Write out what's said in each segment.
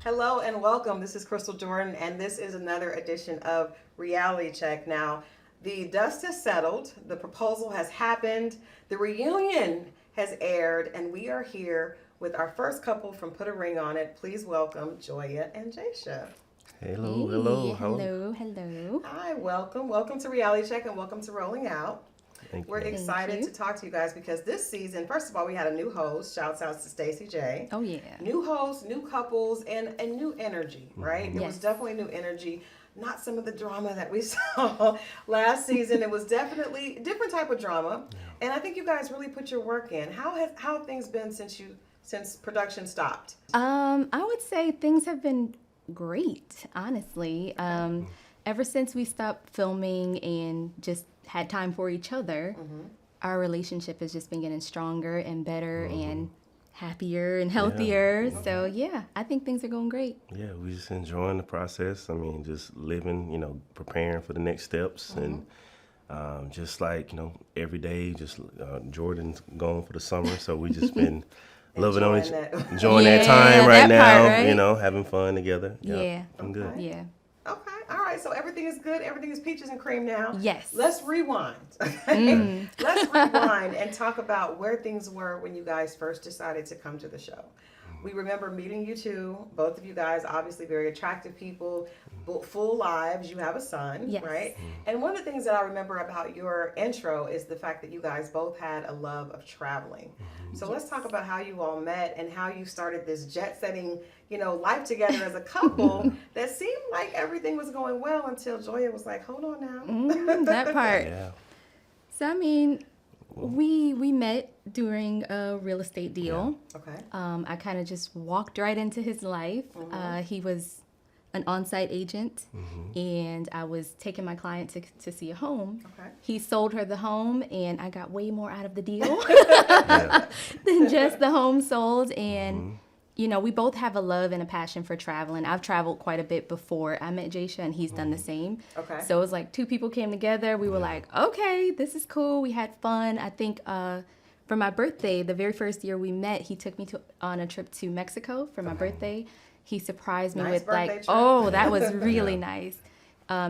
Hello and welcome. This is Crystal Jordan, and this is another edition of Reality Check. Now, the dust has settled, the proposal has happened, the reunion has aired, and we are here with our first couple from Put a Ring on It. Please welcome Joya and Jaysha. Hello, Hey, hello. hello. Hi, welcome. Welcome to Reality Check and welcome to Rolling Out. Thank We're you. Thank excited you. to talk to you guys because this season, first of all, we had a new host. Shouts out to Stacey J. Oh yeah. New hosts, new couples, and new energy, right? It was Yes. definitely new energy. Not some of the drama that we saw last season. It was definitely a different type of drama. And I think you guys really put your work in. How have things been since production stopped? I would say things have been great, honestly. Ever since we stopped filming and just had time for each other, our relationship has just been getting stronger and better and happier and healthier. So yeah, I think things are going great. Yeah, we just enjoying the process. I mean, just living, preparing for the next steps, and just like every day, just Jordan's gone for the summer, so we just been loving on Enjoying that. enjoying that Yeah, time right that now. part, right? Having fun together. Yep, Yeah. I'm good. Okay. Yeah. Okay, all right. So everything is good. Everything is peaches and cream now. Yes. Let's rewind. Okay? Let's rewind and talk about where things were when you guys first decided to come to the show. We remember meeting you two, both of you guys, obviously very attractive people, full lives. You have a son, Yes. right? And one of the things that I remember about your intro is the fact that you guys both had a love of traveling. So let's talk about how you all met and how you started this jet setting, life together as a couple that seemed like everything was going well until Joya was like, hold on now. That part. Yeah. So I mean, we met during a real estate deal. Okay. I kind of just walked right into his life. He was an on-site agent, and I was taking my client to see a home. Okay. He sold her the home, and I got way more out of the deal Yeah. than just the home sold. And we both have a love and a passion for traveling. I've traveled quite a bit before I met Jaysha, and he's done the same. Okay. So it was like two people came together. We were like, okay, this is cool. We had fun. I think for my birthday, the very first year we met, he took me on a trip to Mexico for my birthday. He surprised me Nice with birthday like, trip. oh, that was really nice.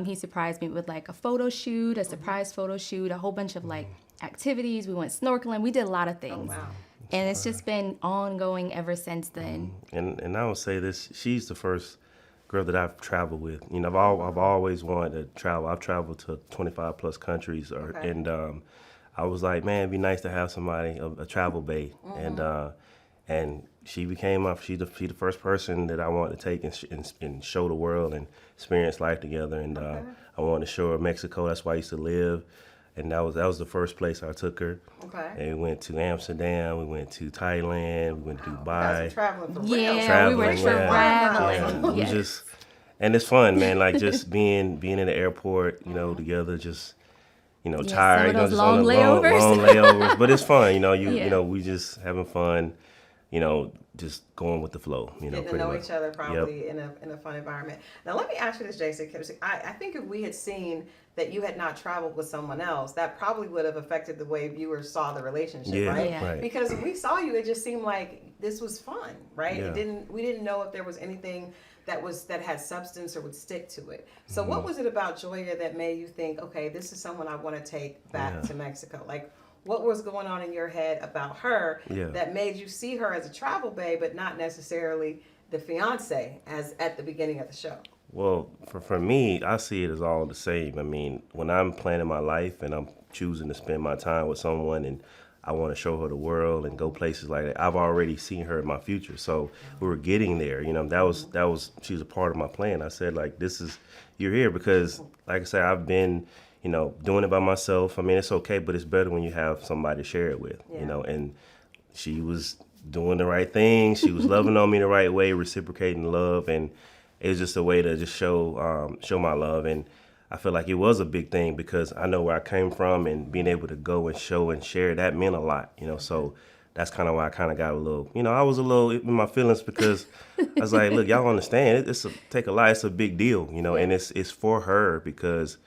He surprised me with like a photo shoot, a surprise photo shoot, a whole bunch of like activities. We went snorkeling. We did a lot of things. Wow. And it's just been ongoing ever since then. And I would say this: she's the first girl that I've traveled with. I've always wanted to travel. I've traveled to 25 plus countries, Okay. and I was like, man, it'd be nice to have somebody a travel bae, and she became she the first person that I wanted to take and show the world and experience life together. And I wanted to show her Mexico. That's where I used to live. And that was the first place I took her. Okay. And we went to Amsterdam, we went to Thailand, we went to You guys Dubai. were traveling for real. Yeah, we were Traveling, yeah. traveling. Yeah, we Yes. just, and it's fun, man. Like just being in the airport, together, just tired, some of those just long on the layovers. long layovers. But it's fun, Yeah. we just having fun, just going with the flow, Getting to pretty know much. each other probably in a fun environment. Now let me ask you this, Jason, because I think if we had seen that you had not traveled with someone else, that probably would have affected the way viewers saw the relationship, Yeah, right? Yeah. right. Because when we saw you, it just seemed like this was fun, right? Yeah. We didn't know if there was anything that had substance or would stick to it. So what was it about Joya that made you think, okay, this is someone I want to take back Yeah. to Mexico? Like, what was going on in your head about her Yeah. that made you see her as a travel bae, but not necessarily the fiance as at the beginning of the show? Well, for me, I see it as all the same. I mean, when I'm planning my life and I'm choosing to spend my time with someone and I want to show her the world and go places like that, I've already seen her in my future. So we were getting there. That was she was a part of my plan. I said, like, you're here because, like I said, I've been, doing it by myself. I mean, it's okay, but it's better when you have somebody to share it with, Yeah. and she was doing the right thing. She was loving on me the right way, reciprocating love, and it was just a way to just show my love. And I feel like it was a big thing because I know where I came from, and being able to go and show and share, that meant a lot, So that's kind of why I kind of got a little, I was a little in my feelings because I was like, look, y'all understand, take a lot, it's a big deal, and it's for her because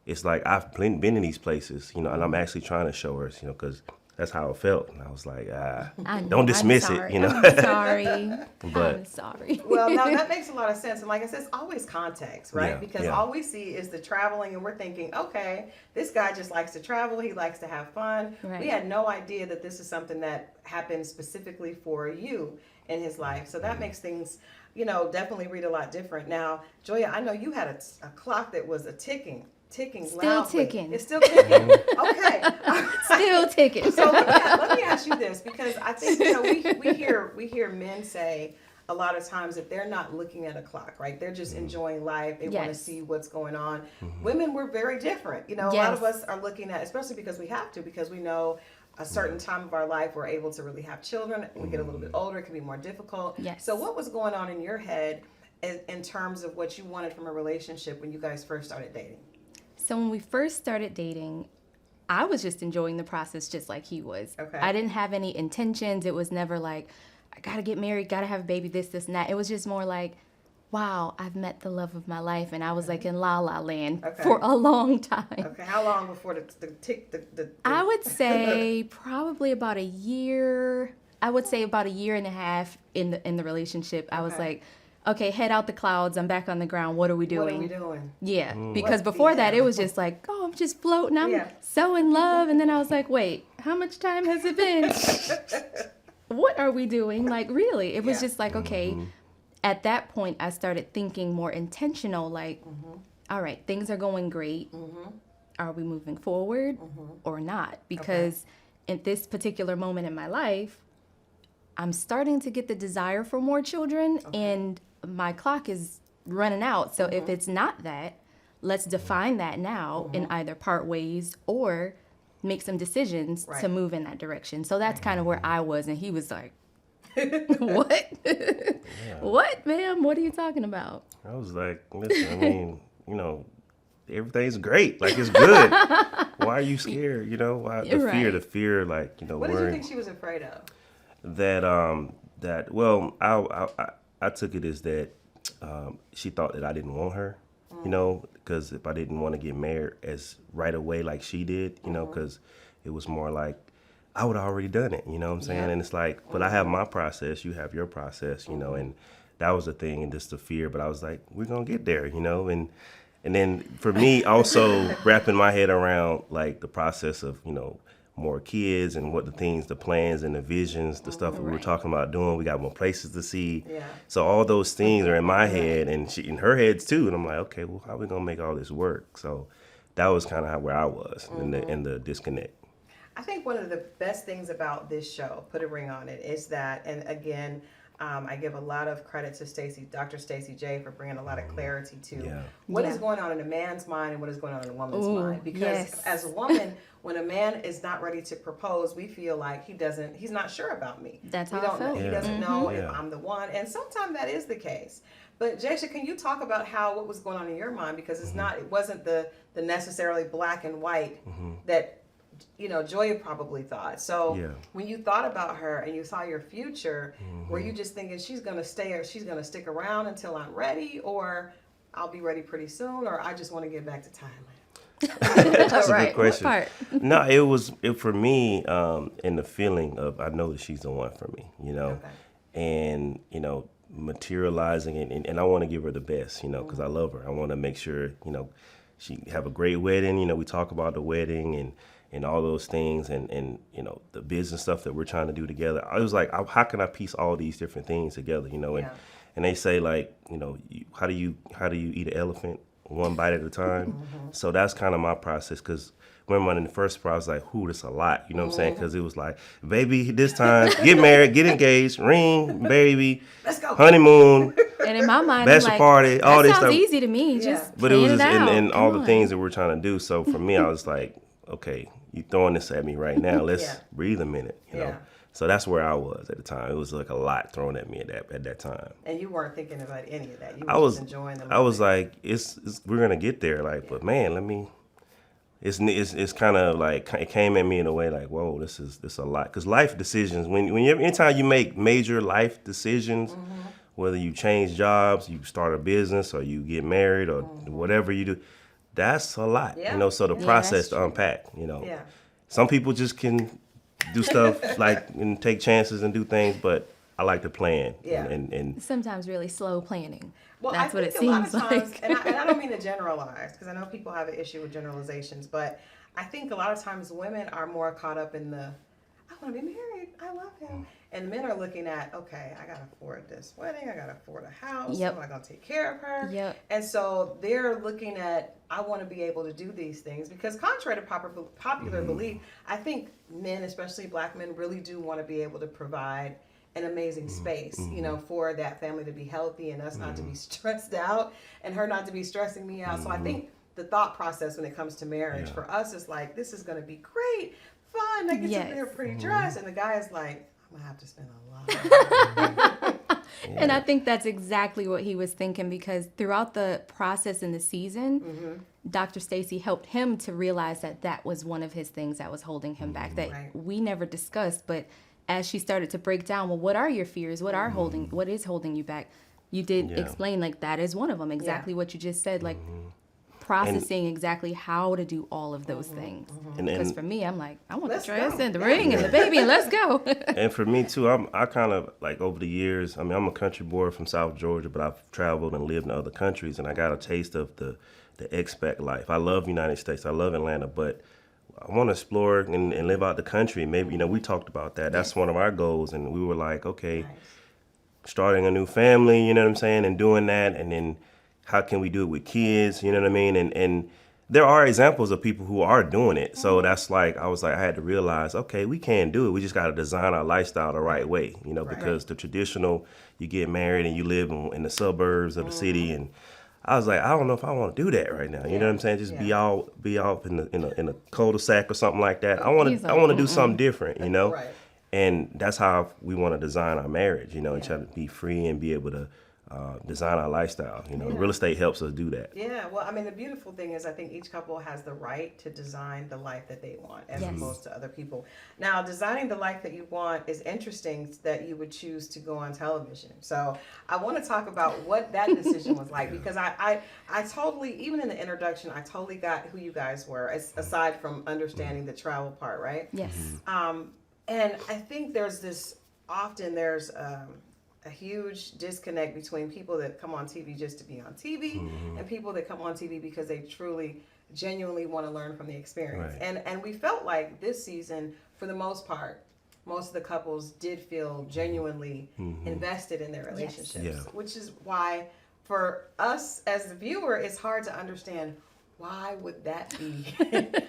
it's like I've been in these places, and I'm actually trying to show her, because that's how it felt. And I was like, I know, don't dismiss I'm it, sorry. you know. I'm sorry. But- I'm sorry. Well, no, that makes a lot of sense. And like I said, it's always context, right? Yeah, Because yeah. all we see is the traveling, and we're thinking, okay, this guy just likes to travel. He likes to have fun. Right. We had no idea that this is something that happened specifically for you in his life. So that makes things, definitely read a lot different. Now, Joya, I know you had a clock that was ticking Still loudly. ticking. It's still ticking. Okay. Still ticking. So let me ask you this, because I think we hear men say a lot of times that they're not looking at a clock, right? They're just enjoying life. They want to Yes. see what's going on. Women, we're very different. A lot Yes. of us are looking at, especially because we have to, because we know a certain time of our life we're able to really have children. We get a little bit older, it can be more difficult. Yes. So what was going on in your head in terms of what you wanted from a relationship when you guys first started dating? So when we first started dating, I was just enjoying the process just like he was. Okay. I didn't have any intentions. It was never like, I gotta get married, gotta have a baby, this, and that. It was just more like, wow, I've met the love of my life. And I was like in la la land Okay. for a long time. Okay, how long before the I would say probably about a year. I would say about a year and a half in the relationship. I was Okay. like, okay, head out the clouds. I'm back on the ground. What are we doing? What are we doing? Yeah, because before that, it was just like, oh, I'm just floating. I'm Yeah. so in love. And then I was like, wait, how much time has it been? What are we doing? Like, really? It was Yeah. just like, okay. At that point, I started thinking more intentional, like, all right, things are going great. Are we moving forward or not? Because at this particular moment in my life, I'm starting to get the desire for more children, and my clock is running out. So if it's not that, let's define that now and either part ways or make some decisions Right. to move in that direction. So that's kind of where I was, and he was like, what? What, ma'am? What are you talking about? I was like, listen, I mean, everything's great. Like, it's good. Why are you scared? Why You're right. the fear, like, What did you worrying. think she was afraid of? I took it as that she thought that I didn't want her, because if I didn't want to get married as right away like she did, because it was more like I would have already done it, you know what I'm saying? Yeah. And it's like, but I have my process, you have your process, and that was the thing, and just the fear. But I was like, we're gonna get there, and then for me also wrapping my head around like the process of more kids and what the plans and the visions, the stuff that we were Right. talking about doing. We got more places to see. Yeah. So all those things are in my head and she in her heads too. And I'm like, okay, well, how are we gonna make all this work? So that was kind of where I was in the disconnect. I think one of the best things about this show, Put a Ring on It, is that, and again, I give a lot of credit to Dr. Stacey J, for bringing a lot of clarity to what is Yeah. going on in a man's mind and what is going on in a woman's Ooh, mind. Because yes. as a woman, when a man is not ready to propose, we feel like he's not sure about me. That's we how I don't know. felt. He Yeah. doesn't know if Yeah. I'm the one. And sometimes that is the case. But Jaysha, can you talk about what was going on in your mind? Because it wasn't the necessarily black and white that Joya probably thought. So Yeah. when you thought about her and you saw your future, were you just thinking she's going to stay or she's going to stick around until I'm ready, or I'll be ready pretty soon, or I just want to get back to Thailand? That's a Right. good question. What part? No, it for me, in the feeling of I know that she's the one for me, Okay. and materializing it, and I want to give her the best, because I love her. I want to make sure, she have a great wedding. We talk about the wedding and all those things, and the business stuff that we're trying to do together. I was like, how can I piece all these different things together, and they say like, how do you eat an elephant one bite at a time? So that's kind of my process, because remember in the first part I was like, this a lot, you know what I'm saying? Because it was like, baby, this time, get married, get engaged, ring, baby, Let's go. honeymoon, And in my mind, bachelor I'm like, party, all that this sounds stuff. easy to me. Yeah. Just But it was plan just out. in all Come the on. things that we're trying to do. So for me, I was like, okay, you throwing this at me right now. Let's Yeah. breathe a minute, you know. Yeah. So that's where I was at the time. It was like a lot thrown at me at that time. And you weren't thinking about any of that. You I were was just enjoying the I was moment. like, it's we're gonna get there. Like, but man, it's kind of like it came at me in a way like, whoa, this is a lot. Because life decisions, anytime you make major life decisions, whether you change jobs, you start a business, or you get married, or whatever you do, that's a lot. Yeah. So the Yeah, process that's to true. unpack. Yeah. Some people just can do stuff like and take chances and do things, but I like to plan. Yeah. And Sometimes really slow planning. Well, That's I what it think a lot seems of times, like. and I don't mean to generalize because I know people have an issue with generalizations, but I think a lot of times women are more caught up in the, I want to be married, I love him, and men are looking at, okay, I gotta afford this wedding, I gotta afford a house, Yep. am I gonna take care of her? Yep. And so they're looking at, I want to be able to do these things because contrary to popular belief, I think men, especially black men, really do want to be able to provide an amazing space, you know, for that family to be healthy and us not to be stressed out and her not to be stressing me out. So I think the thought process when it comes to marriage for us is like, this is going to be great, fun. I get Yes. to wear a pretty dress. And the guy is like, I'm going to have to spend a lot. And I think that's exactly what he was thinking because throughout the process in the season, Dr. Stacy helped him to realize that that was one of his things that was holding him back that Right. we never discussed. But as she started to break down, well, what are your fears? What is holding you back? You did explain like that is one of them. Exactly what you just said. Like processing exactly how to do all of those things. Because for me, I'm like, I want Let's the dress go. and the ring and the baby and let's go. And for me too, I kind of like over the years. I mean, I'm a country boy from South Georgia, but I've traveled and lived in other countries, and I got a taste of the expat life. I love United States. I love Atlanta, but I want to explore and live out the country. Maybe we talked about that. That's one of our goals, and we were like, okay, Nice. starting a new family. You know what I'm saying, and doing that, and then how can we do it with kids? You know what I mean, and there are examples of people who are doing it. So that's like, I had to realize, okay, we can do it. We just got to design our lifestyle the right way, you know, Right. because the traditional, you get married and you live in the suburbs of the city. And I was like, I don't know if I want to do that right now. You know what I'm saying? Just be out in a cul-de-sac or something like that. I want He's to like, do something different, you know? Right. And that's how we want to design our marriage, you know, and try to be free and be able to design our lifestyle. You know, real estate helps us do that. Yeah, well, I mean, the beautiful thing is I think each couple has the right to design the life that they want as Yes. opposed to other people. Now, designing the life that you want is interesting that you would choose to go on television. So I want to talk about what that decision was like because I totally, even in the introduction, I totally got who you guys were, aside from understanding the travel part, right? Yes. And I think there's a huge disconnect between people that come on TV just to be on TV and people that come on TV because they truly, genuinely want to learn from the experience. Right. And we felt like this season, for the most part, most of the couples did feel genuinely invested in their relationships, Yeah. which is why for us as the viewer, it's hard to understand why would that be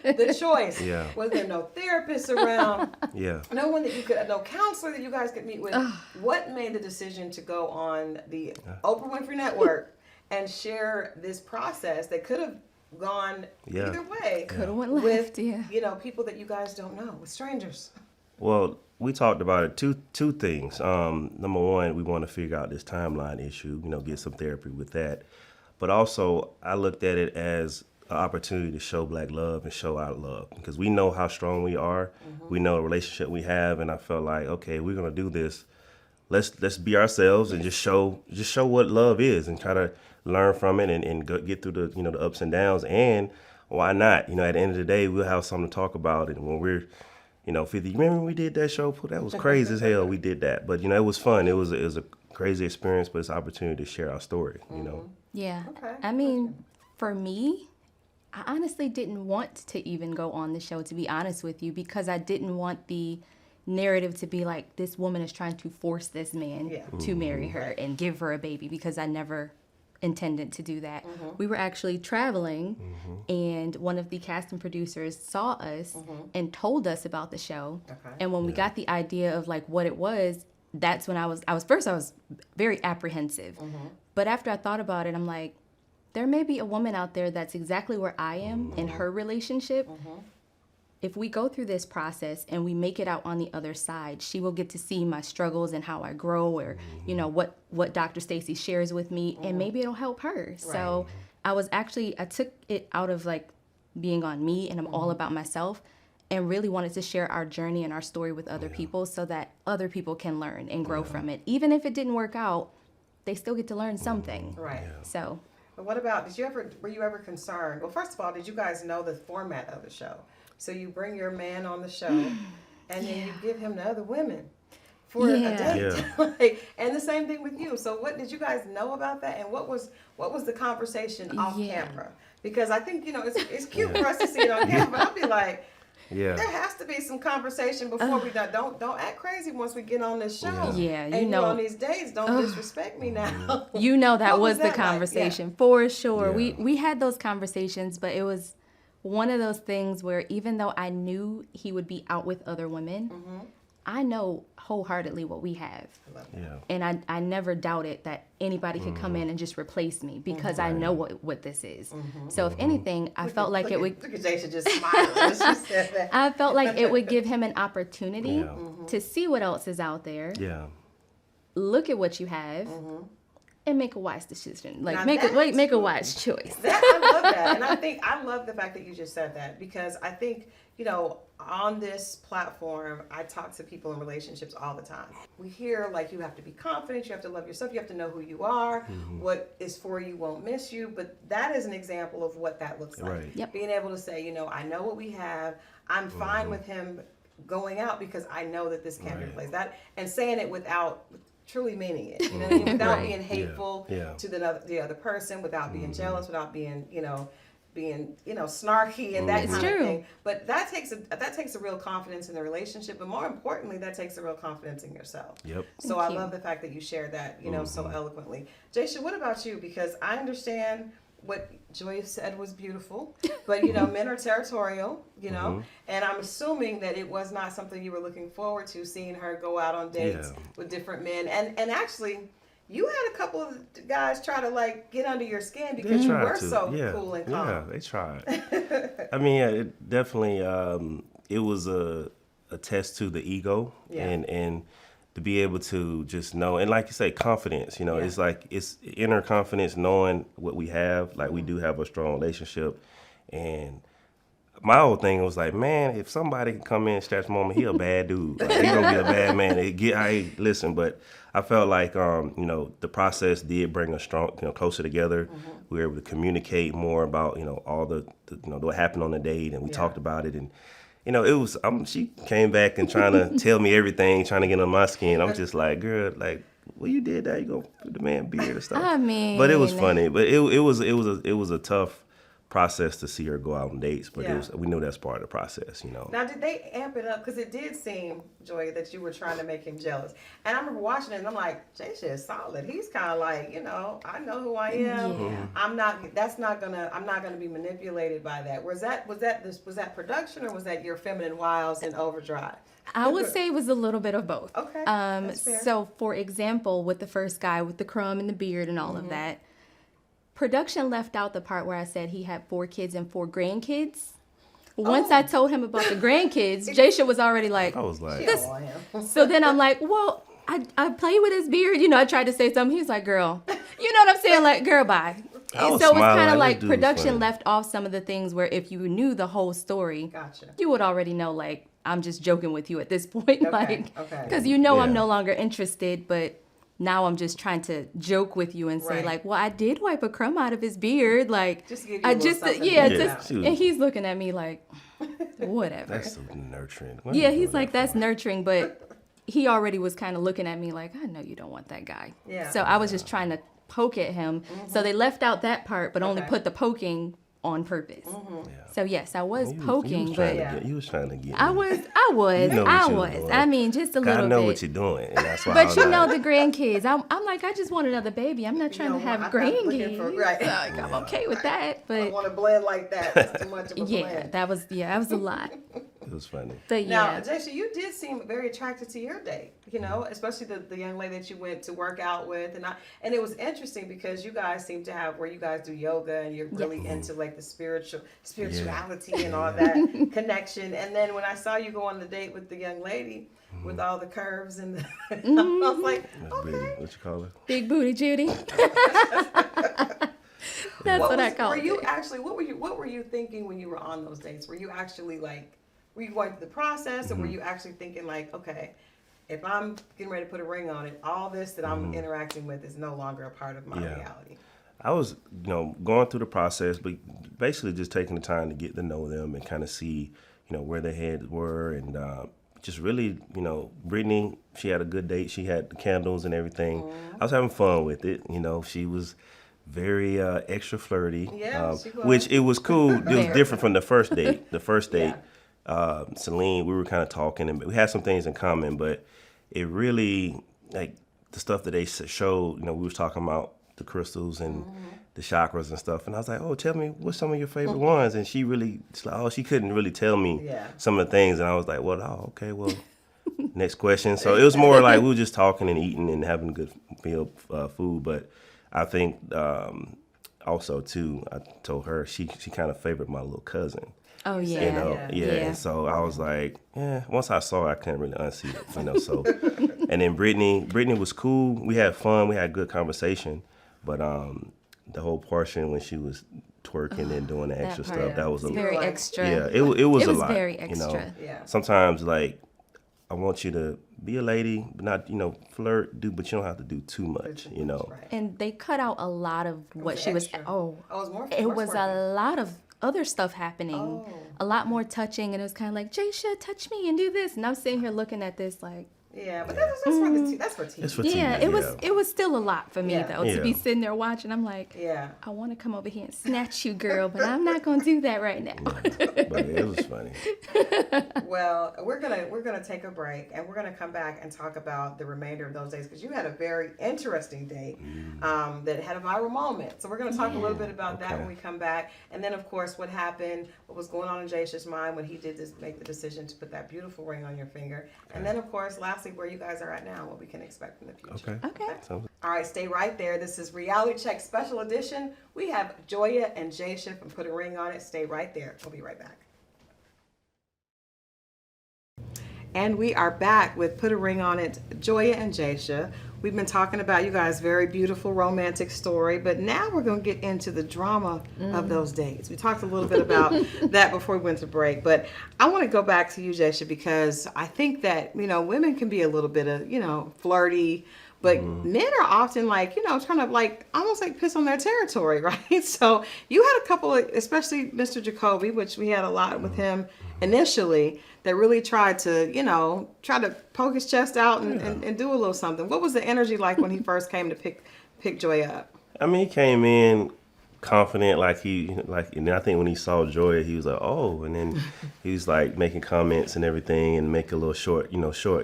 the choice? Yeah. Was there no therapist around? Yeah. No one that no counselor that you guys could meet with. What made the decision to go on the Oprah Winfrey Network and share this process that could have gone either way? Could have went with left, yeah. people that you guys don't know, with strangers. Well, we talked about it. Two things. Number one, we want to figure out this timeline issue. You know, get some therapy with that. But also, I looked at it as an opportunity to show Black love and show our love because we know how strong we are. We know the relationship we have, and I felt like, okay, we're gonna do this. Let's be ourselves and just show what love is and try to learn from it and get through the the ups and downs. And why not? You know, at the end of the day, we'll have something to talk about. And when we're 50, remember when we did that show? That was crazy as hell. We did that, but it was fun. It was a crazy experience, but it's an opportunity to share our story. You know. Yeah. Okay. I mean, for me, I honestly didn't want to even go on the show, to be honest with you, because I didn't want the narrative to be like this woman is trying to force this man to marry her and give her a baby, because I never intended to do that. We were actually traveling and one of the casting producers saw us and told us about the show. Okay. And when we got the idea of like what it was, that's when I was very apprehensive. But after I thought about it, I'm like, there may be a woman out there that's exactly where I am in her relationship. If we go through this process and we make it out on the other side, she will get to see my struggles and how I grow, or what Dr. Stacy shares with me, and maybe it'll help her. So I took it out of like being on me, and I'm all about myself, and really wanted to share our journey and our story with other people so that other people can learn and grow from it. Even if it didn't work out, they still get to learn something. Right. So But what about, were you ever concerned? Well, first of all, did you guys know the format of the show? So you bring your man on the show and then you Yeah. give him to other women for a Yeah. date. Yeah. Like, and the same thing with you. So what did you guys know about that, and what was the conversation off Yeah. camera? Because I think, it's cute for us to see it on camera, but I'll be like, Yeah. there has to be some conversation before we don't act crazy once we get on this show. Yeah, and you on these dates, don't disrespect me now. You know that What was was the that like? conversation for sure. Yeah. We had those conversations, but it was one of those things where even though I knew he would be out with other women, I know wholeheartedly what we have. Yeah. And I never doubted that anybody could come in and just replace me because I know what this is. So if anything, I felt like it would. Look at Jaysha just smiling when she said that. I felt like it would give him an opportunity Yeah. to see what else is out there, Yeah. look at what you have, and make a wise decision. Like Now make a wise choice. I love that, and I love the fact that you just said that, because I think, on this platform, I talk to people in relationships all the time. We hear like you have to be confident, you have to love yourself, you have to know who you are, what is for you won't miss you. But that is an example of what that looks like. Right. Yep. Being able to say, I know what we have. I'm fine with him going out because I know that this can be Right. replaced. That, and saying it without truly meaning it, you know what I mean? Without Right. being hateful Yeah. to the other person, without being jealous, without being snarky and that It's kind of true. thing. But that takes a real confidence in the relationship, but more importantly, that takes a real confidence in yourself. Yep. So Thank I you. love the fact that you shared that, so eloquently. Jaysha, what about you? Because I understand what Joya said was beautiful, but men are territorial, and I'm assuming that it was not something you were looking forward to, seeing her go out on dates Yeah. with different men. And actually, you had a couple of guys try to like get under your skin because you were so cool and calm. Yeah, they tried. I mean, yeah, it definitely it was a test to the ego, Yeah. and to be able to just know, and like you say, confidence. Yeah. It's like it's inner confidence, knowing what we have. Like we do have a strong relationship, and my whole thing was like, man, if somebody can come in and stretch moment, he a bad dude. Like, he gonna be a bad man. Listen, but I felt like the process did bring us strong, closer together. We were able to communicate more about all the what happened on the date, and we talked about it, and it was. She came back and trying to tell me everything, trying to get on my skin. I'm just like, girl, like, well, you did that. You go put the man beard and stuff. I mean, But it was funny. But it was a tough process to see her go out on dates, but Yeah. we knew that's part of the process, Now, did they amp it up? Because it did seem, Joy, that you were trying to make him jealous. And I remember watching it, and I'm like, Jaysha is solid. He's kind of like, I know who I am. Yeah. I'm not gonna be manipulated by that. Was that production, or was that your feminine wiles in overdrive? I would say it was a little bit of both. Okay, that's fair. So, for example, with the first guy with the crumb and the beard and all of that, production left out the part where I said he had 4 kids and 4 grandkids. Once I told him about the grandkids, Jaysha was already like, I was like, She don't want him. so then I'm like, well, I play with his beard. I tried to say something. He's like, girl, you know what I'm saying? Like, girl, bye. I And was so it was smiling kind of like, like this dude was production funny. left off some of the things where if you knew the whole story, Gotcha. you would already know, like, I'm just joking with you at this point. Okay. Because I'm Yeah. no longer interested, but now I'm just trying to joke with you and say, Right. like, well, I did wipe a crumb out of his beard. Like, Just to give you I a little just, something to yeah, think just, about. and he's looking at me like, whatever. that's so nurturing. What are Yeah, you he's doing like, that that's for? nurturing, but he already was kind of looking at me like, I know you don't want that guy. Yeah. So I was just trying to poke at him. So they left out that part, but only Okay. put the poking on purpose. Yeah. So yes, I was You poking, was but trying Yeah. to get, you was trying to get I me. was, You know what you was doing. I mean, just a God little know bit. what you're doing, and that's why. I But was you know like, the grandkids. I'm like, I just want another baby. I'm not trying to have I'm not looking grandkids. for- right. Like, I'm okay with that. I don't But want to blend like that. That's too much of a yeah, blend. that was a lot. it was funny. But Now, yeah, Jaysha, you did seem very attracted to your date, especially the young lady that you went to work out with. And it was interesting because you guys seem to have where you guys do yoga and you're really into like the spirituality and all that connection. And then when I saw you go on the date with the young lady with all the curves and the, I was like, That's okay. big. What you call it? big booty Judy. That's what I call Were you it. actually, what were you thinking when you were on those dates? Were you actually like, were you going through the process, or were you actually thinking like, okay, if I'm getting ready to put a ring on it, all this that I'm interacting with is no longer a part of my Yeah. reality? I was, going through the process, but basically just taking the time to get to know them and kind of see, where their heads were and just really, Brittany, she had a good date. She had the candles and everything. I was having fun with it. She was very extra flirty. Yeah, she was. Which it was cool. It was Very. different from the first date. The first date, Celine, we were kind of talking, and we had some things in common, but it really, like, the stuff that they showed, we was talking about the crystals and the chakras and stuff, and I was like, oh, tell me, what's some of your favorite ones? And she couldn't really tell me some of the things, and I was like, well, okay, well, next question. So it was more like we were just talking and eating and having good meal, food, but I think also, too, I told her she kind of favored my little cousin. Oh, yeah. Yeah. So I was like, once I saw her, I couldn't really unsee it, so. And then Brittany was cool. We had fun. We had good conversation. But the whole portion when she was twerking and doing the extra stuff, that was very extra. Yeah, it was a lot. It was very extra. Sometimes, like, I want you to be a lady, but not, flirt, but you don't have to do too much, Right. And they cut out a lot of what she was. extra. Oh, Oh, it was more. it more was twerking. a lot of other stuff happening. A lot more touching, and it was kind of like, Jaysha, touch me and do this. And I'm sitting here looking at this like, Yeah, but that's for TV. It's for TV. yeah, it was still a lot for me Yeah. though to be sitting there watching. I'm like, Yeah. I want to come over here and snatch you, girl, but I'm not gonna do that right now. But it was funny. Well, we're gonna take a break, and we're gonna come back and talk about the remainder of those days, because you had a very interesting date that had a viral moment. So we're gonna talk a little bit about that when we come back, and then of course what happened, what was going on in Jaysha's mind when he did make the decision to put that beautiful ring on your finger, and then of course lastly where you guys are at now, what we can expect in the future. Okay. All right, stay right there. This is Reality Check Special Edition. We have Joya and Jaysha from Put a Ring on It. Stay right there. We'll be right back. And we are back with Put a Ring on It, Joya and Jaysha. We've been talking about you guys' very beautiful romantic story, but now we're going to get into the drama of those dates. We talked a little bit about that before we went to break, but I want to go back to you, Jaysha, because I think that, women can be a little bit of, flirty, but men are often like, trying to like almost like piss on their territory, right? So you had a couple of, especially Mr. Jacoby, which we had a lot with him initially, that really tried to, poke his chest out and do a little something. What was the energy like when he first came to pick Joya up? I mean, he came in confident, and I think when he saw Joya, he was like, oh, and then he was like making comments and everything and make a little short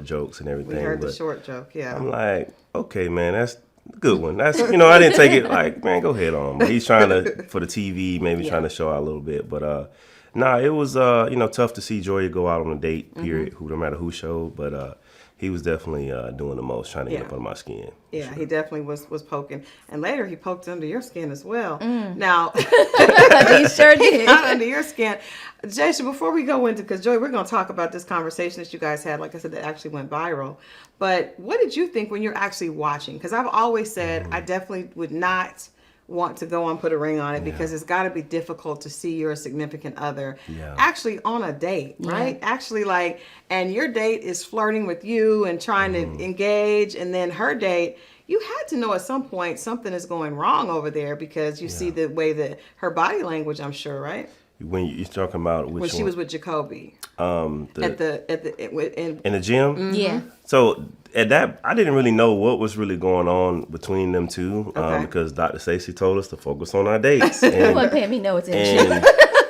jokes and everything. We heard the short joke, yeah. I'm like, okay, man, that's a good one. That's, I didn't take it like, man, go ahead on. But he's trying to, for the TV, maybe trying to show out a little bit. But, it was, tough to see Joya go out on a date, period, no matter who showed. But he was definitely doing the most, trying to get up under my skin. Yeah, sure. He definitely was poking. And later he poked under your skin as well. Now, He sure did. not under your skin. Jaysha, before we go into, because Joy, we're going to talk about this conversation that you guys had, like I said, that actually went viral. But what did you think when you're actually watching? Because I've always said I definitely would not want to go on Put a Ring on It because it's got to be difficult to see your significant other actually on a date, right? Actually, like, and your date is flirting with you and trying to engage, and then her date, you had to know at some point something is going wrong over there because you see the way that her body language, I'm sure, right? When you're talking about when she was with Jacoby in the gym. Yeah. So at that, I didn't really know what was really going on between them two because Dr. Stacey told us to focus on our dates. He wasn't paying me no attention. And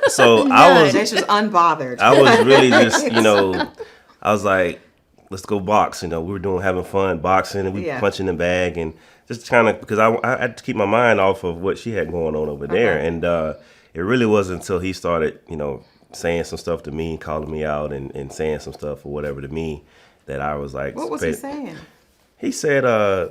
so I was unbothered. I was really just, I was like, let's go box. We were having fun boxing and we punching the bag and just kind of, because I had to keep my mind off of what she had going on over there. And it really wasn't until he started, saying some stuff to me, calling me out and saying some stuff or whatever to me that I was like. What was he saying? He said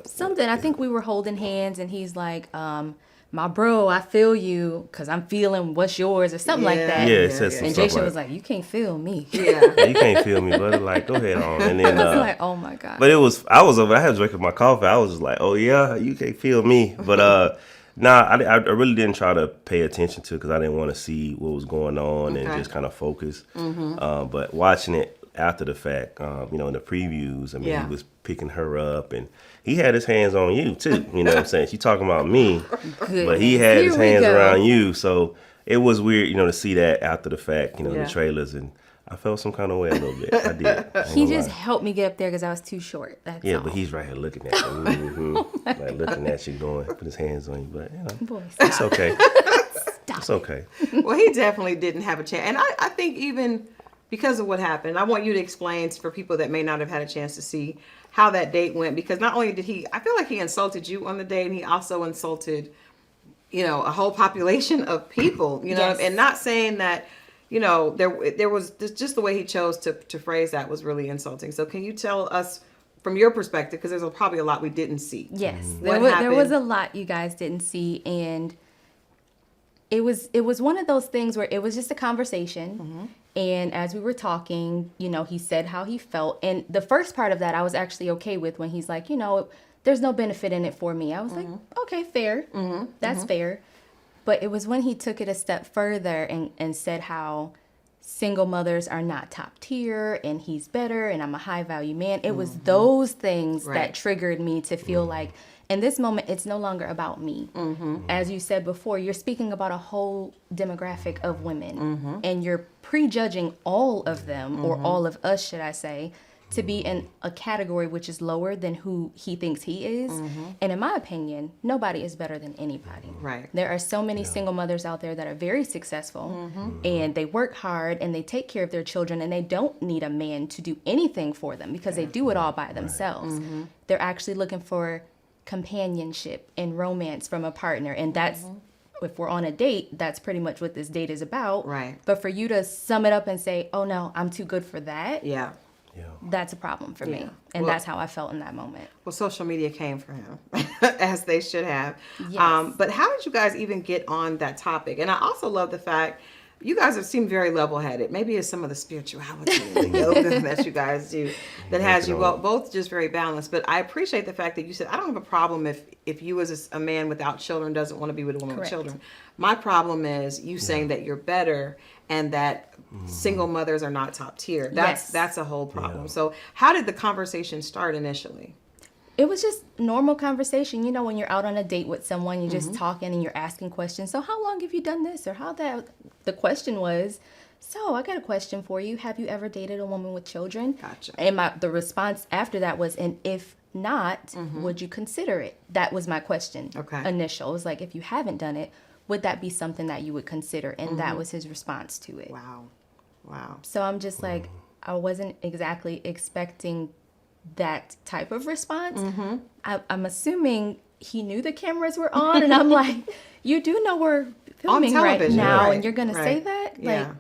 something. I think we were holding hands and he's like, my bro, I feel you because I'm feeling what's yours or something like that. Yeah, it says some and stuff Jaysha was like, you can't feel me. Yeah. You can't feel me, but like, go ahead on. And then I was like, oh my God. But I had drinking my coffee. I was just like, oh yeah, you can't feel me. But I really didn't try to pay attention to it because I didn't want to see what was going on and just kind of focus. But watching it after the fact, in the previews, I mean, he was picking her up and he had his hands on you too. You know what I'm saying? She talking about me, but he had his hands around you. So it was weird, to see that after the fact, the trailers. And I felt some kind of way a little bit. I did. I ain't He gonna just lie. helped me get up there because I was too short. That's Yeah, all. but he's right here looking at you. Mm-hmm. Like looking at you going, put his hands on you. But, Boy, it's okay. stop. It's okay. Well, he definitely didn't have a chance. And I think even because of what happened, I want you to explain for people that may not have had a chance to see how that date went. Because not only did I feel like he insulted you on the date, and he also insulted, a whole population of people, Yes. and not saying that, there was just the way he chose to phrase that was really insulting. So can you tell us from your perspective, because there's probably a lot we didn't see. Yes, What there was happened? a lot you guys didn't see, and it was one of those things where it was just a conversation. And as we were talking, he said how he felt, and the first part of that I was actually okay with when he's like, there's no benefit in it for me. I was like, okay, fair, that's fair. But it was when he took it a step further and said how single mothers are not top tier and he's better and I'm a high value man. It was those things Right. that triggered me to feel like in this moment, it's no longer about me. As you said before, you're speaking about a whole demographic of women and you're prejudging all of them, or all of us, should I say, to be in a category which is lower than who he thinks he is. And in my opinion, nobody is better than anybody. Right. There are so many single mothers out there that are very successful and they work hard and they take care of their children and they don't need a man to do anything for them because they do it all by themselves. They're actually looking for companionship and romance from a partner. And that's, if we're on a date, that's pretty much what this date is about. Right. But for you to sum it up and say, oh no, I'm too good for that. Yeah. Yeah. That's a problem for me. Yeah. And Well- that's how I felt in that moment. Well, social media came for him, as they should have. Yes. But how did you guys even get on that topic? And I also love the fact you guys have seemed very level-headed. Maybe it's some of the spirituality and the yoga that you guys do that has you both just very balanced. But I appreciate the fact that you said, I don't have a problem if you as a man without children doesn't want to be with a woman Correct. with children. My problem is you saying that you're better and that single mothers are not top tier. Yes. That's a whole problem. Yeah. So how did the conversation start initially? It was just normal conversation. When you're out on a date with someone, you're just talking and you're asking questions. So how long have you done this or how that? The question was, so I got a question for you. Have you ever dated a woman with children? Gotcha. And the response after that was, and if not, would you consider it? That was my question. Okay. Initial. It was like, if you haven't done it, would that be something that you would consider? And that was his response to it. Wow. So I'm just like, I wasn't exactly expecting that type of response. I'm assuming he knew the cameras were on, and I'm like, you do know we're filming right television, now, right, and you're gonna say right. that? Yeah.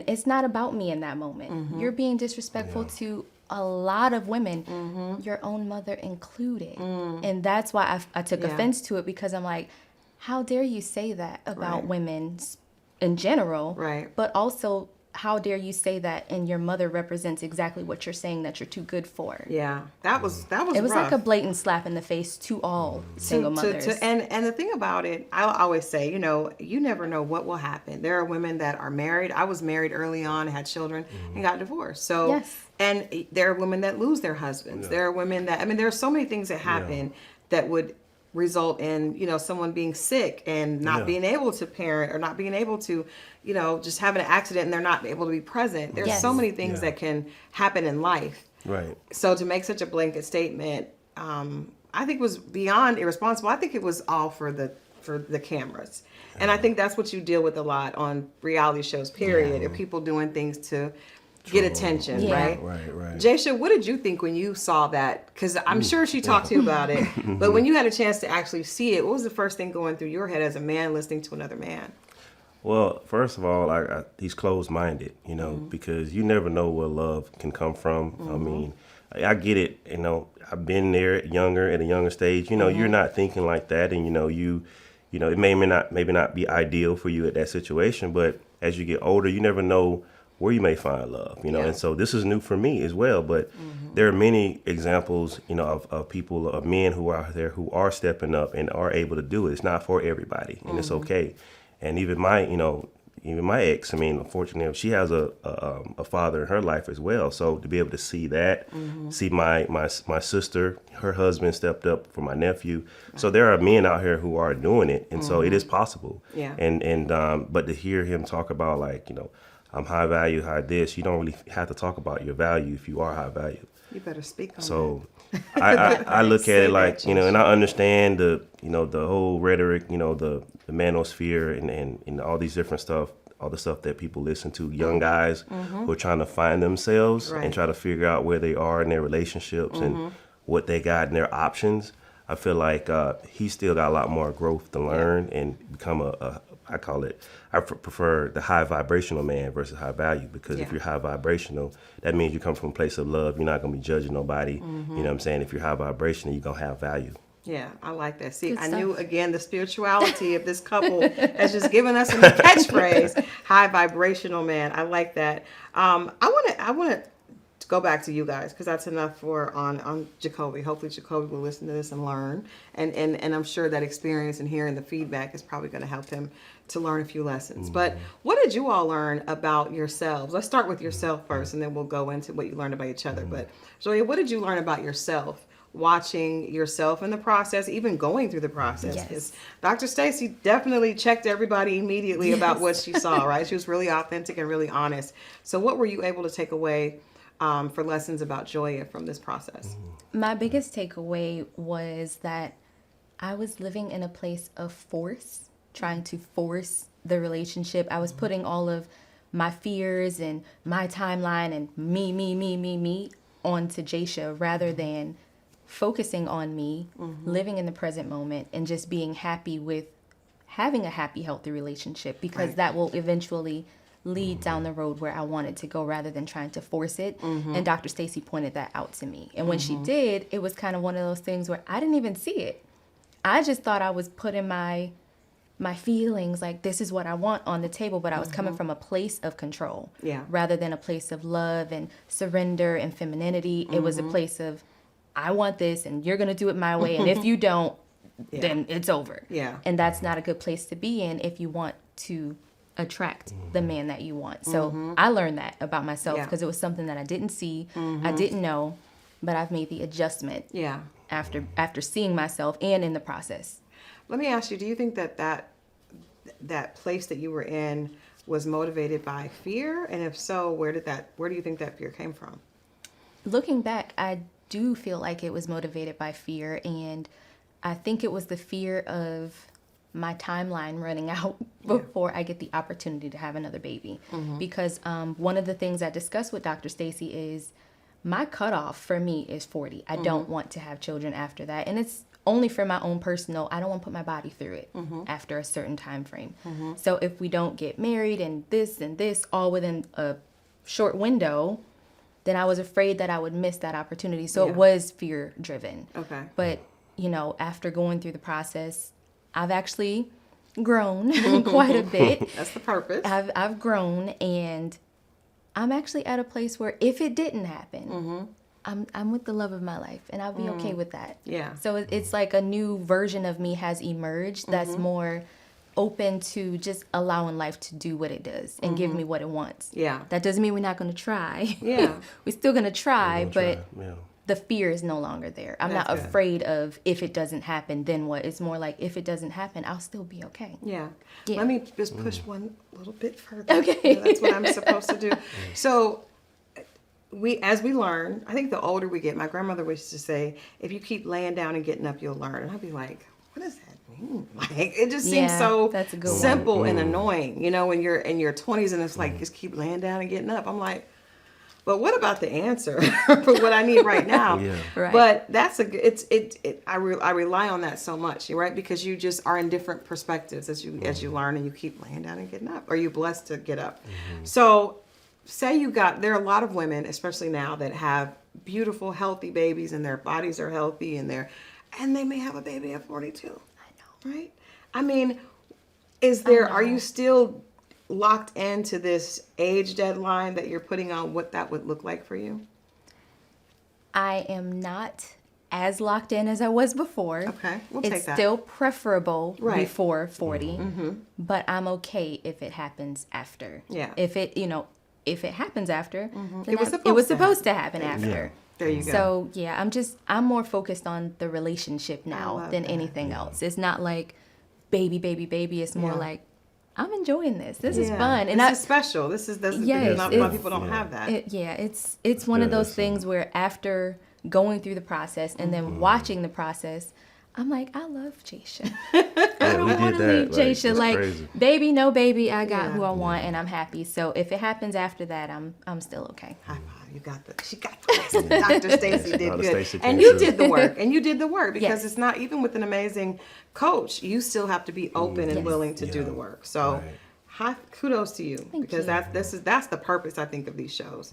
It's not about me in that moment. You're being disrespectful to a lot of women, your own mother included, and that's why I took Yeah. offense to it, because I'm like, how dare you say that about Right. women in general, Right. but also how dare you say that and your mother represents exactly what you're saying that you're too good for. Yeah. That was It was rough. like a blatant slap in the face to all single mothers. And the thing about it, I always say, you never know what will happen. There are women that are married. I was married early on, had children, and got divorced. So, Yes. and there are women that lose their husbands. There are women that, there are so many things that happen that would result in, someone being sick and not being able to parent, or not being able to, just have an accident and they're not able to be present. There's Yes. so many things that can happen in life. Right. So to make such a blanket statement, I think was beyond irresponsible. I think it was all for the cameras, and I think that's what you deal with a lot on reality shows. Period. Of people doing things to get attention, Yeah. right? Right. Jaysha, what did you think when you saw that? Because I'm sure she talked to you about it, but when you had a chance to actually see it, what was the first thing going through your head as a man listening to another man? Well, first of all, he's closed-minded, because you never know where love can come from. I mean, I get it. I've been there at a younger stage. You're not thinking like that, and it may not be ideal for you at that situation. But as you get older, you never know where you may find love. And so this is new for me as well. But there are many examples, of people, of men who are out there who are stepping up and are able to do it. It's not for everybody, and it's okay. And even my ex, unfortunately, she has a father in her life as well. So to be able to see that, see my sister, her husband stepped up for my nephew. So there are men out here who are doing it, and so it is possible. Yeah. And but to hear him talk about I'm high value, high this. You don't really have to talk about your value if you are high value. You better speak on So I look at Say it like, that, you know, and I understand the, you know, the whole rhetoric, you know, the manosphere and all these different stuff, all the stuff that people listen to, young guys who are trying to find themselves Right. and try to figure out where they are in their relationships and what they got in their options. I feel like he's still got a lot more growth to learn and become I call it, I prefer the high vibrational man versus high value, because if Yeah. you're high vibrational, that means you come from a place of love. You're not going to be judging nobody. You know what I'm saying? If you're high vibrational, you're going to have value. Yeah, I like that. See, Good I stuff. knew again the spirituality of this couple has just given us a new catchphrase, high vibrational man. I like that. I want to go back to you guys because that's enough for on Jacoby. Hopefully Jacoby will listen to this and learn. And I'm sure that experience and hearing the feedback is probably going to help him to learn a few lessons. But what did you all learn about yourselves? Let's start with yourself first, and then we'll go into what you learned about each other. But Joya, what did you learn about yourself? Watching yourself in the process, even going through the process. Yes. 'Cause Dr. Stacy definitely checked everybody immediately about Yes. what she saw, right? She was really authentic and really honest. So what were you able to take away for lessons about Joya from this process? My biggest takeaway was that I was living in a place of force, trying to force the relationship. I was putting all of my fears and my timeline and me onto Jaysha rather than focusing on me, living in the present moment, and just being happy with having a happy, healthy relationship, because Right. that will eventually lead down the road where I wanted to go rather than trying to force it. And Dr. Stacy pointed that out to me. And when she did, it was kind of one of those things where I didn't even see it. I just thought I was putting my feelings, like this is what I want, on the table, but I was coming from a place of control Yeah. rather than a place of love and surrender and femininity. It was a place of, I want this and you're going to do it my way. And if you don't, then it's over. Yeah. And that's not a good place to be in if you want to attract the man that you want. So I learned that about myself Yeah. because it was something that I didn't see, I didn't know, but I've made the adjustment Yeah. after seeing myself and in the process. Let me ask you, do you think that place that you were in was motivated by fear? And if so, where do you think that fear came from? Looking back, I do feel like it was motivated by fear, and I think it was the fear of my timeline running out before I get the opportunity to have another baby. Because one of the things I discussed with Dr. Stacy is my cutoff for me is 40. I don't want to have children after that, and it's only for my own personal. I don't want to put my body through it after a certain time frame. So if we don't get married and this all within a short window, then I was afraid that I would miss that opportunity. So Yeah. it was fear driven. Okay. But, after going through the process, I've actually grown quite a bit. That's the purpose. I've grown, and I'm actually at a place where if it didn't happen, I'm with the love of my life, and I'll be okay with that. Yeah. So it's like a new version of me has emerged that's more open to just allowing life to do what it does and give me what it wants. Yeah. That doesn't mean we're not going to try. Yeah. We're still going to try, Gonna but try, yeah. the fear is no longer there. I'm That's not good. afraid of if it doesn't happen, then what? It's more like if it doesn't happen, I'll still be okay. Yeah. Yeah. Let me just push one little bit further. Okay. That's what I'm supposed to do. So as we learn, I think the older we get, my grandmother used to say, if you keep laying down and getting up, you'll learn. And I'd be like, what does that mean? Like, it just seems Yeah, so that's a good one. simple and annoying, when you're in your 20s and it's like, just keep laying down and getting up. I'm like, but what about the answer for what I need right now? Yeah. Right. But that's I rely on that so much, right? Because you just are in different perspectives as you learn and you keep laying down and getting up, or you're blessed to get up. So say there are a lot of women, especially now, that have beautiful, healthy babies and their bodies are healthy and they may have a baby at 42. I know. Right? I mean, are you still locked into this age deadline that you're putting on what that would look like for you? I am not as locked in as I was before. Okay, we'll it's take that. still preferable Right. before 40, but I'm okay if it happens after. Yeah. If it happens after, then It was it supposed was to supposed to happen after. There you go. So yeah, I'm more focused on the relationship now love than that. anything else. It's not like baby. It's more Yeah. like I'm enjoying this. This is Yeah. fun. And this is special. This is Yes, not a lot of people don't have that. it's one of those Yes. things where after going through the process and then watching the process, I'm like, I love Jaysha. I don't want to leave Jaysha. It's Like, crazy. baby, no baby, I got Yeah. who I want and I'm happy. So if it happens after that, I'm still okay. High five. You got she got this. Dr. Stacy did Dr. good. Stacy And came you through. did the work. And you did the work because Yes. it's not even with an amazing coach. You still have to be open and Yes. willing to do Yeah. the work. So Right. high kudos to you because you. that's the purpose I think of these shows.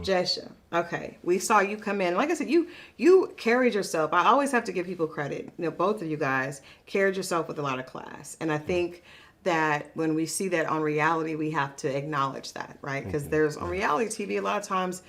Jaysha, okay, we saw you come in. Like I said, you carried yourself. I always have to give people credit. You know, both of you guys carried yourself with a lot of class, and I think that when we see that on reality, we have to acknowledge that, right? Because there's on reality TV a lot of times.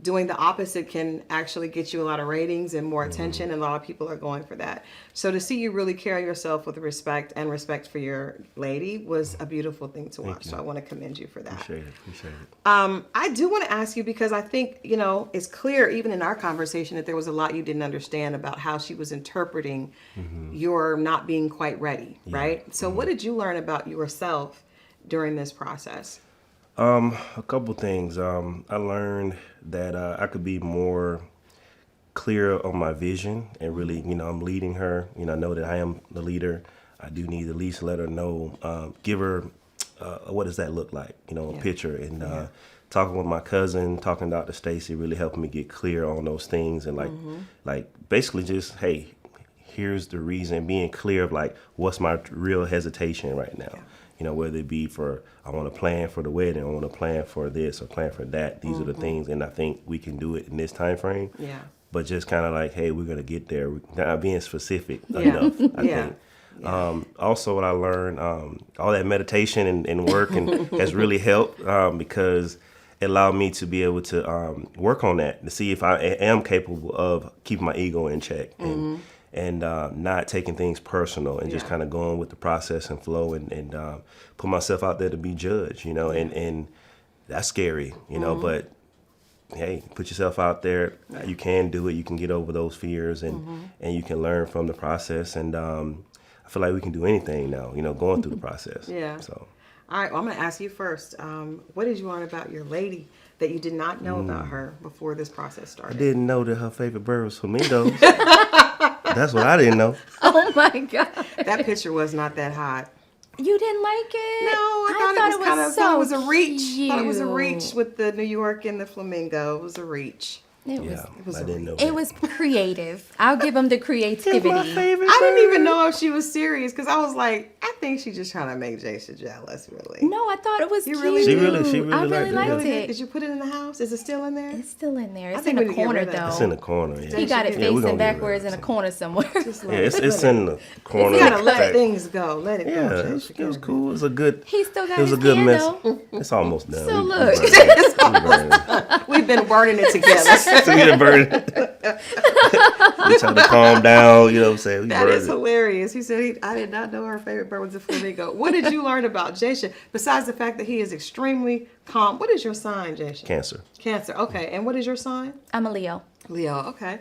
Doing the opposite can actually get you a lot of ratings and more attention, and a lot of people are going for that. So to see you really carry yourself with respect and respect for your lady was a beautiful thing to watch. So I want to commend you for that. Appreciate it. I do want to ask you because I think, you know, it's clear even in our conversation that there was a lot you didn't understand about how she was interpreting your not being quite ready, right? So what did you learn about yourself during this process? A couple things. I learned that I could be more clear on my vision and really, you know, I'm leading her. You know, I know that I am the leader. I do need to at least let her know, give her what does that look like, you know, a picture. And talking with my cousin, talking to Dr. Stacy really helped me get clear on those things and like basically just, hey, here's the reason, being clear of like what's my real hesitation right now. You know, whether it be for, I want to plan for the wedding, I want to plan for this or plan for that. These are the things, and I think we can do it in this time frame. Yeah. But just kind of like, hey, we're going to get there. We're not being specific enough, I think. Also, what I learned, all that meditation and work and has really helped because it allowed me to be able to work on that, to see if I am capable of keeping my ego in check and not taking things personal and just kind of going with the process and flow and put myself out there to be judged, you know, and that's scary, you know, but hey, put yourself out there. You can do it. You can get over those fears and you can learn from the process. And I feel like we can do anything now, you know, going through the process. Yeah. So. All right, well, I'm going to ask you first. What did you learn about your lady that you did not know about her before this process started? I didn't know that her favorite bird was flamingos. That's what I didn't know. Oh my God. That picture was not that hot. You didn't like it? No, I thought it was kind of, so thought it was a reach. cute. Thought it was a reach with the New York and the flamingo. It was a reach. It was, Yeah, was I a didn't know. it was creative. I'll give them the creativity. favorite I didn't even know if she was serious because I was like, I think she's just trying to make Jaysha jealous, really. No, I thought it was You cute. really She really I liked really it, liked really. it. Did you put it in the house? Is it still in there? It's still in there. It's think in we the need to get corner rid of it. though. It's in the corner, yeah. He got it Yeah, we're facing gonna get rid of backwards in it. a corner somewhere. Just Yeah, let it's it. in the corner. You gotta let back. things go. Let it Yeah, go, it Jaysha. was cool. It was a good. He still got It was his a good piano. It's almost done. So We look. burned it. We've been burning it together. So we done burned it. We tried to calm down. You know what I'm saying? We That burned is it. hilarious. He said, I did not know her favorite bird was a flamingo. What did you learn about Jaysha besides the fact that he is extremely calm? What is your sign, Jaysha? Cancer. Cancer. Okay. And what is your sign? I'm a Leo. Leo. Okay.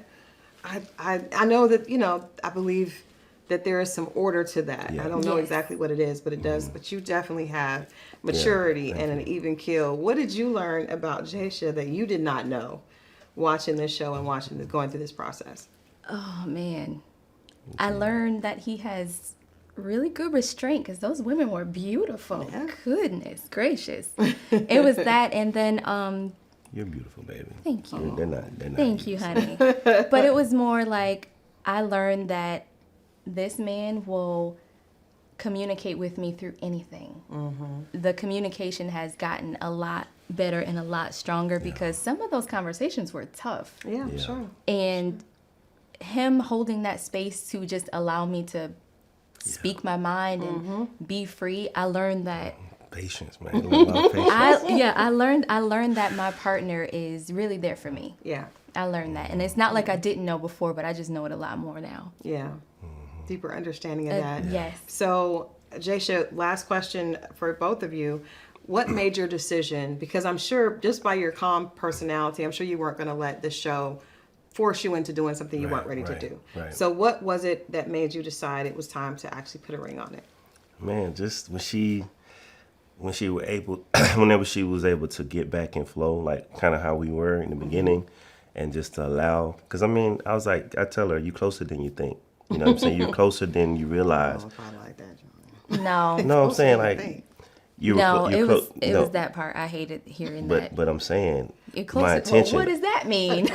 I know that, you know, I believe that there is some order to that. Yeah. I don't know Yes. exactly what it is, but it does. But you definitely have maturity and an even keel. What did you learn about Jaysha that you did not know watching this show and going through this process? Oh man, I learned that he has really good restraint because those women were beautiful. Yeah. Goodness gracious, it was that, and then You're beautiful, baby. thank you, They're not. thank you, honey. But it was more like I learned that this man will communicate with me through anything. The communication has gotten a lot better and a lot stronger because some of those conversations were tough. Yeah, Yeah. sure. And him holding that space to just allow me to speak my mind and be free, I learned that Patience, man. A lot of patience. I learned that my partner is really there for me. Yeah. I learned that. And it's not like I didn't know before, but I just know it a lot more now. Yeah. Deeper understanding of that. Yes. So, Jaysha, last question for both of you. What made your decision? Because I'm sure just by your calm personality, I'm sure you weren't going to let the show force you into doing something you weren't ready to do. Right. So what was it that made you decide it was time to actually put a ring on it? Man, just when she when she were able, whenever she was able to get back in flow, like kind of how we were in the beginning, and just to allow, because I mean, I was like, I tell her, you closer than you think. You know what I'm saying? You're closer than you realize. Oh, if I like that, Joya. No. No, I'm saying Closer than you like think. you. No, were it was no, that part. I hated hearing that. but I'm saying You're my closer. attention. Well, what does that mean?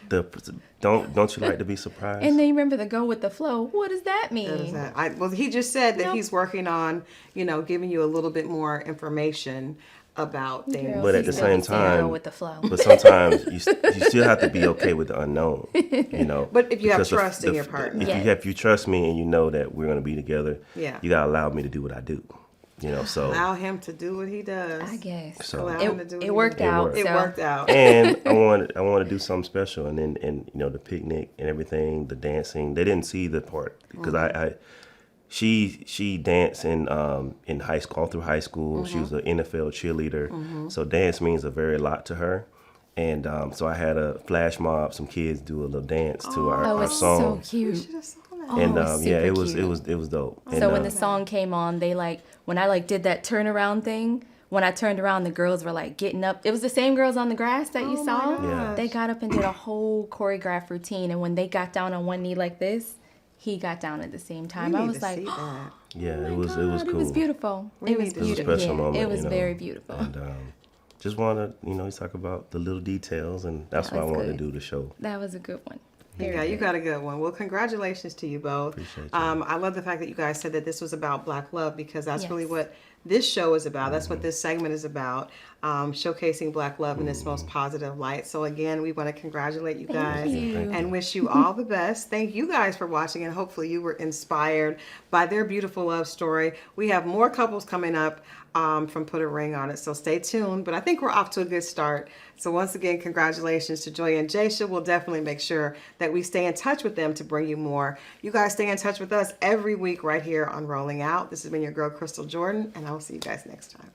Don't you like to be surprised? And then you remember the go with the flow. What does that What is mean? that? Well, he just said that Nope. he's working on, giving you a little bit more information about things. Girl, But at he the still same needs to go time, with the flow. but sometimes you still have to be okay with the unknown, you know. But if you have Because trust in your partner. if Yes. if you trust me and you know that we're gonna be together, Yeah. you gotta allow me to do what I do, you know. So Allow him to do what he does. I guess. So- Allow him to do what It he worked does. out. worked. It so. worked out. and I want to do something special, and then the picnic and everything, the dancing. They didn't see the part because she danced in high school, all through high school. She was an NFL cheerleader, so dance means a very lot to her. And so I had a flash mob, some kids do a little dance to Oh, our it's song. so cute. Should have saw that. Oh, And it's yeah, super it was cute. dope. And, So when the song came on, they when I did that turnaround thing, when I turned around, the girls were getting up. It was the same girls on the grass that you Oh saw. my Yeah. gosh. They got up and did a whole choreographed routine, and when they got down on one knee like this, he got down at the same time. We I need was to like, see that. yeah, oh my it was God, cool. It was beautiful. We It was need to It was a beautiful. special Yeah, moment. it was you know, very beautiful. And just want to talk about the little details, and that's That what I was wanted good. to do the show. That was a good one. You Very got a good one. Well, congratulations to you both. Appreciate you. I love the fact that you guys said that this was about Black love because that's Yes. really what this show is about. That's Mm-hmm. what this segment is about, showcasing Black love in its most positive light. So again, we want to congratulate you guys you. Thank and wish you all the best. Thank you guys for watching, and hopefully you were inspired by their beautiful love story. We have more couples coming up from Put a Ring on It, so stay tuned. But I think we're off to a good start. So once again, congratulations to Joya and Jaysha. We'll definitely make sure that we stay in touch with them to bring you more. You guys stay in touch with us every week right here on Rolling Out. This has been your girl, Crystal Jordan, and I will see you guys next time.